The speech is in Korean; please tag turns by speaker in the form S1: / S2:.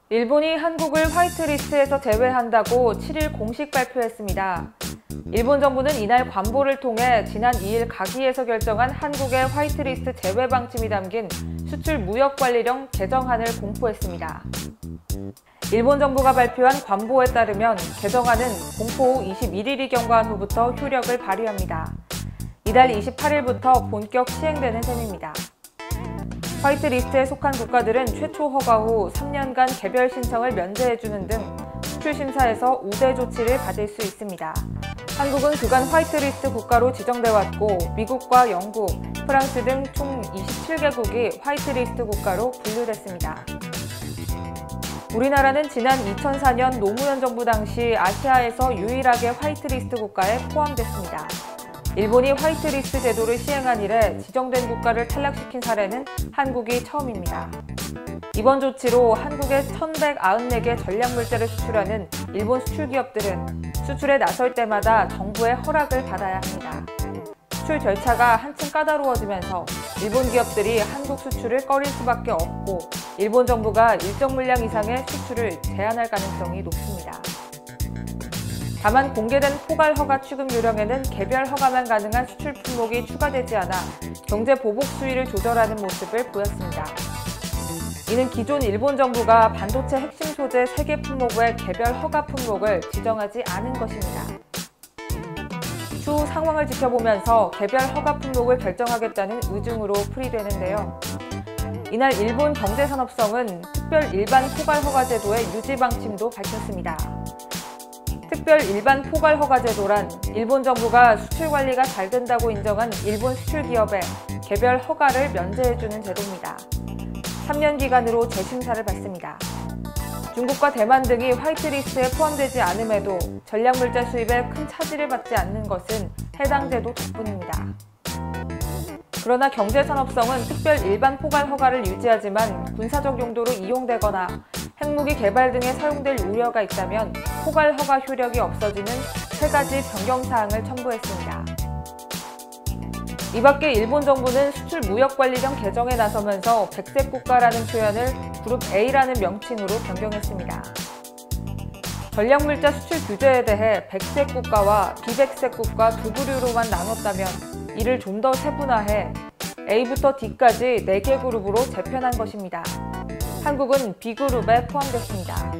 S1: 일본이 한국을 화이트리스트에서 제외한다고 7일 공식 발표했습니다. 일본 정부는 이날 관보를 통해 지난 2일 가기에서 결정한 한국의 화이트리스트 제외 방침이 담긴 수출 무역관리령 개정안을 공포했습니다. 일본 정부가 발표한 관보에 따르면 개정안은 공포 후 21일이 경과한 후부터 효력을 발휘합니다. 이달 28일부터 본격 시행되는 셈입니다. 화이트리스트에 속한 국가들은 최초 허가 후 3년간 개별 신청을 면제해주는 등 수출 심사에서 우대 조치를 받을 수 있습니다. 한국은 그간 화이트리스트 국가로 지정돼 왔고 미국과 영국, 프랑스 등 총 27개국이 화이트리스트 국가로 분류됐습니다. 우리나라는 지난 2004년 노무현 정부 당시 아시아에서 유일하게 화이트리스트 국가에 포함됐습니다. 일본이 화이트리스트 제도를 시행한 이래 지정된 국가를 탈락시킨 사례는 한국이 처음입니다. 이번 조치로 한국에 1,194개 전략물자를 수출하는 일본 수출기업들은 수출에 나설 때마다 정부의 허락을 받아야 합니다. 수출 절차가 한층 까다로워지면서 일본 기업들이 한국 수출을 꺼릴 수밖에 없고 일본 정부가 일정 물량 이상의 수출을 제한할 가능성이 높습니다. 다만 공개된 포괄 허가 취급 요령에는 개별 허가만 가능한 수출 품목이 추가되지 않아 경제 보복 수위를 조절하는 모습을 보였습니다. 이는 기존 일본 정부가 반도체 핵심 소재 3개 품목의 개별 허가 품목을 지정하지 않은 것입니다. 추후 상황을 지켜보면서 개별 허가 품목을 결정하겠다는 의중으로 풀이되는데요. 이날 일본 경제산업성은 특별 일반 포괄 허가 제도의 유지 방침도 밝혔습니다. 특별 일반 포괄 허가 제도란 일본 정부가 수출 관리가 잘 된다고 인정한 일본 수출 기업에 개별 허가를 면제해주는 제도입니다. 3년 기간으로 재심사를 받습니다. 중국과 대만 등이 화이트리스트에 포함되지 않음에도 전략물자 수입에 큰 차질을 받지 않는 것은 해당 제도 덕분입니다. 그러나 경제산업성은 특별 일반 포괄 허가를 유지하지만 군사적 용도로 이용되거나 핵무기 개발 등에 사용될 우려가 있다면 포괄 허가 효력이 없어지는 3가지 변경사항을 첨부했습니다. 이 밖에 일본 정부는 수출 무역관리령 개정에 나서면서 백색 국가라는 표현을 그룹 A라는 명칭으로 변경했습니다. 전략물자 수출 규제에 대해 백색 국가와 비백색 국가 두 부류로만 나눴다면 이를 좀 더 세분화해 A부터 D까지 4개 그룹으로 재편한 것입니다. 한국은 B그룹에 포함됐습니다.